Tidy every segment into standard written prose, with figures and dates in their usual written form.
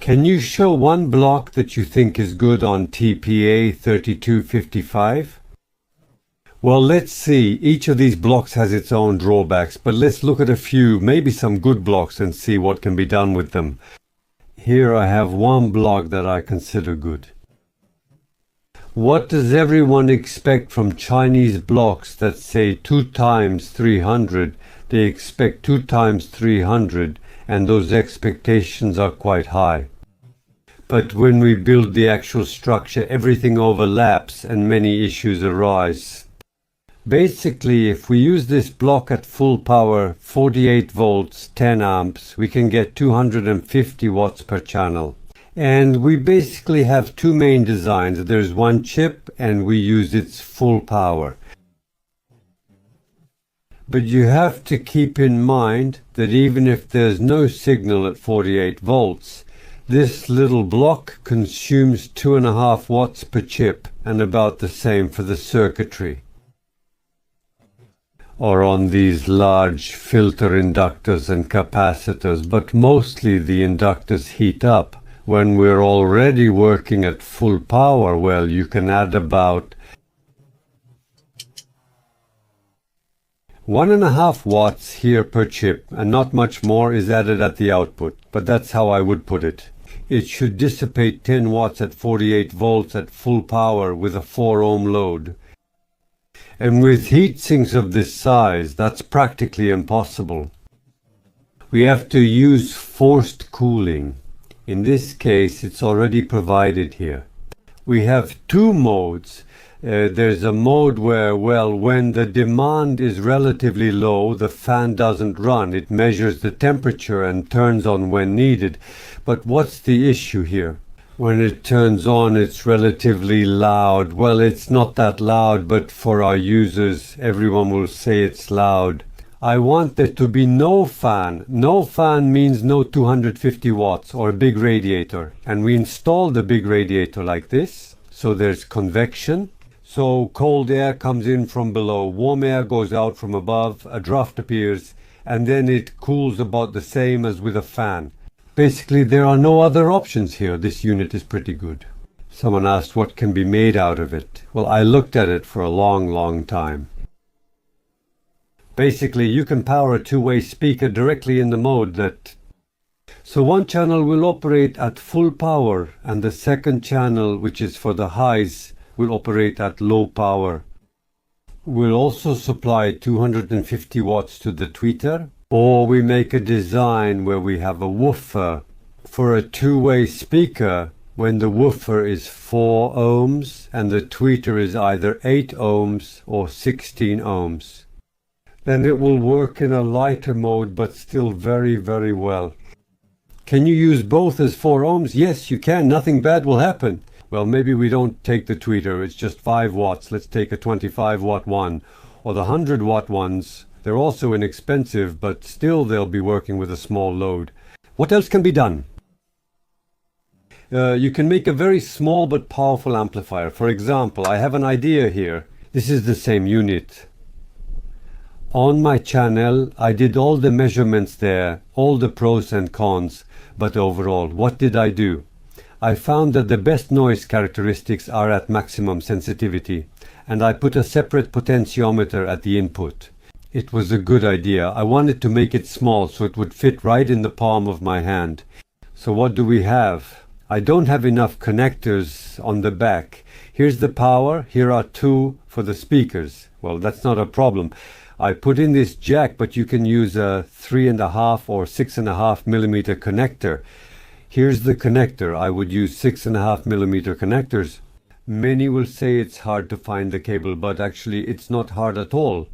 Can you show one block that you think is good on TPA3255? Well, let's see. Each of these blocks has its own drawbacks, but let's look at a few, maybe some good blocks, and see what can be done with them. Here I have one block that I consider good. What does everyone expect from Chinese blocks that say 2x300? They expect 2x300, and those expectations are quite high. But when we build the actual structure, everything overlaps and many issues arise. Basically, if we use this block at full power, 48 volts, 10 amps, we can get 250 watts per channel. And we basically have two main designs. There's one chip and we use its full power. But you have to keep in mind that even if there's no signal at 48 volts, this little block consumes 2.5 watts per chip, and about the same for the circuitry. Or on these large filter inductors and capacitors, but mostly the inductors heat up. When we're already working at full power, well, you can add about 1.5 watts here per chip, and not much more is added at the output, but that's how I would put it. It should dissipate 10 watts at 48 volts at full power with a 4 ohm load. And with heat sinks of this size, that's practically impossible. We have to use forced cooling. In this case, it's already provided here. We have two modes. There's a mode where, well, when the demand is relatively low, the fan doesn't run. It measures the temperature and turns on when needed. But what's the issue here? When it turns on, it's relatively loud. Well, it's not that loud, but for our users, everyone will say it's loud. I want there to be no fan. No fan means no 250 watts or a big radiator. And we install the big radiator like this. So there's convection. So cold air comes in from below, warm air goes out from above, a draft appears, and then it cools about the same as with a fan. Basically, there are no other options here. This unit is pretty good. Someone asked what can be made out of it. Well, I looked at it for a long time. Basically, you can power a two-way speaker directly in the mode that... So one channel will operate at full power, and the second channel, which is for the highs, will operate at low power. We'll also supply 250 watts to the tweeter, or we make a design where we have a woofer. For a two-way speaker, when the woofer is 4 ohms and the tweeter is either 8 ohms or 16 ohms. Then it will work in a lighter mode but still very well. Can you use both as 4 ohms? Yes, you can. Nothing bad will happen. Well, maybe we don't take the tweeter, it's just 5 watts. Let's take a 25 watt one. Or the 100 watt ones. They're also inexpensive, but still they'll be working with a small load. What else can be done? You can make a very small but powerful amplifier. For example, I have an idea here. This is the same unit. On my channel, I did all the measurements there, all the pros and cons. But overall, what did I do? I found that the best noise characteristics are at maximum sensitivity, and I put a separate potentiometer at the input. It was a good idea. I wanted to make it small so it would fit right in the palm of my hand. So what do we have? I don't have enough connectors on the back. Here's the power. Here are 2 for the speakers. Well, that's not a problem. I put in this jack, but you can use a 3.5 or 6.5 millimeter connector. Here's the connector. I would use 6.5 millimeter connectors. Many will say it's hard to find the cable, but actually it's not hard at all.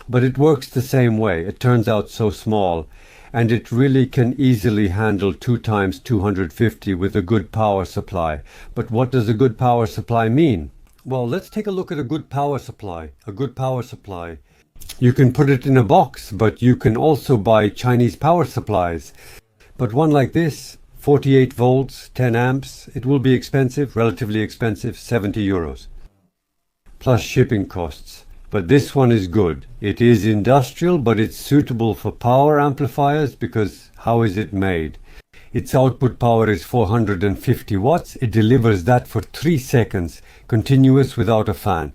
But it works the same way. It turns out so small, and it really can easily handle 2x250 with a good power supply. But what does a good power supply mean? Well, let's take a look at a good power supply. A good power supply. You can put it in a box, but you can also buy Chinese power supplies. But one like this, 48 volts, 10 amps, it will be expensive, relatively expensive, 70 euros. Plus shipping costs. But this one is good. It is industrial, but it's suitable for power amplifiers because how is it made? Its output power is 450 watts. It delivers that for 3 seconds, continuous without a fan.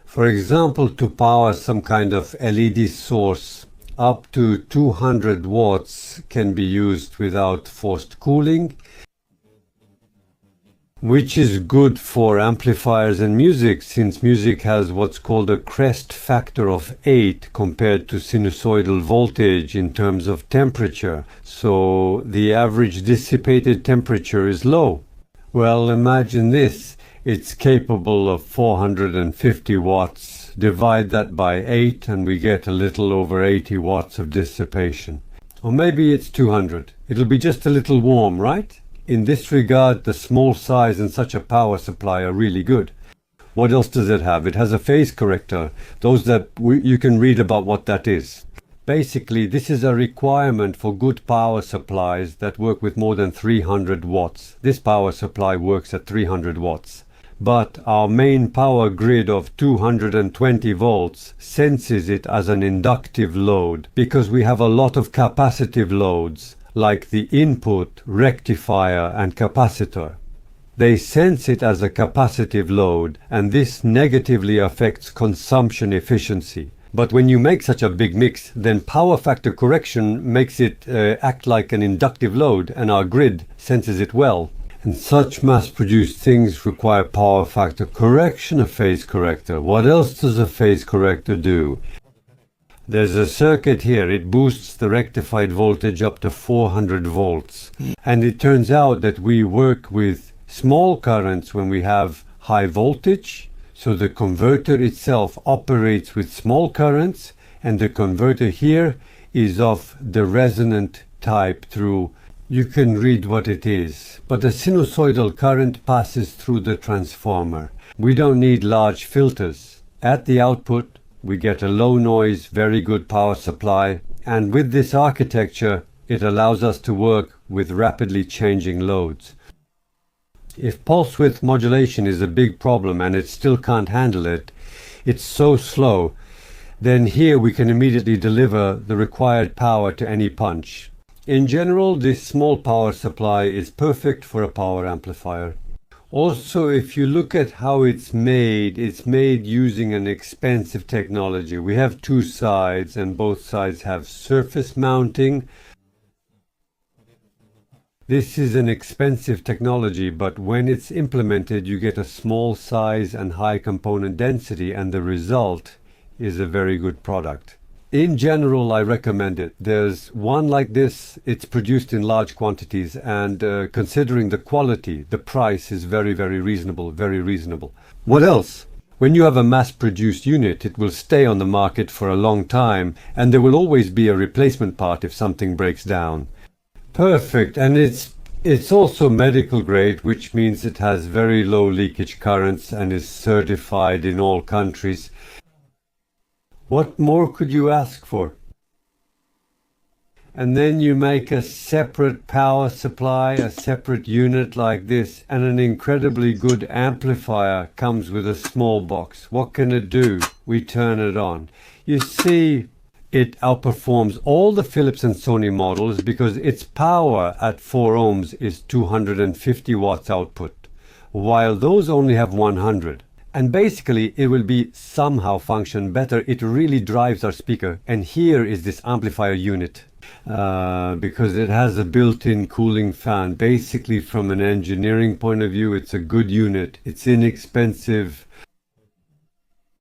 For example, to power some kind of LED source, up to 200 watts can be used without forced cooling, which is good for amplifiers and music, since music has what's called a crest factor of 8 compared to sinusoidal voltage in terms of temperature. So the average dissipated temperature is low. Well, imagine this. It's capable of 450 watts. Divide that by 8 and we get a little over 80 watts of dissipation. Or maybe it's 200. It'll be just a little warm, right? In this regard, the small size and such a power supply are really good. What else does it have? It has a phase corrector. Those that you can read about what that is. Basically, this is a requirement for good power supplies that work with more than 300 watts. This power supply works at 300 watts. But our main power grid of 220 volts senses it as an inductive load because we have a lot of capacitive loads, like the input, rectifier and capacitor. They sense it as a capacitive load, and this negatively affects consumption efficiency. But when you make such a big mix, then power factor correction makes it act like an inductive load, and our grid senses it well. And such mass-produced things require power factor correction, a phase corrector. What else does a phase corrector do? There's a circuit here. It boosts the rectified voltage up to 400 volts. And it turns out that we work with small currents when we have high voltage. So the converter itself operates with small currents, and the converter here is of the resonant type through, you can read what it is, but a sinusoidal current passes through the transformer. We don't need large filters. At the output, we get a low noise, very good power supply, and with this architecture, it allows us to work with rapidly changing loads. If pulse width modulation is a big problem and it still can't handle it, it's so slow, then here we can immediately deliver the required power to any punch. In general, this small power supply is perfect for a power amplifier. Also, if you look at how it's made using an expensive technology. We have two sides, and both sides have surface mounting. This is an expensive technology, but when it's implemented, you get a small size and high component density, and the result is a very good product. In general, I recommend it. There's one like this. It's produced in large quantities, and considering the quality, the price is very, very reasonable, very reasonable. What else? When you have a mass-produced unit, it will stay on the market for a long time, and there will always be a replacement part if something breaks down. Perfect, and it's also medical grade, which means it has very low leakage currents and is certified in all countries. What more could you ask for? And then you make a separate power supply, a separate unit like this, and an incredibly good amplifier comes with a small box. What can it do? We turn it on. You see, it outperforms all the Philips and Sony models because its power at 4 ohms is 250 watts output, while those only have 100. And basically, it will be somehow function better. It really drives our speaker. And here is this amplifier unit, because it has a built-in cooling fan. Basically, from an engineering point of view, it's a good unit. It's inexpensive.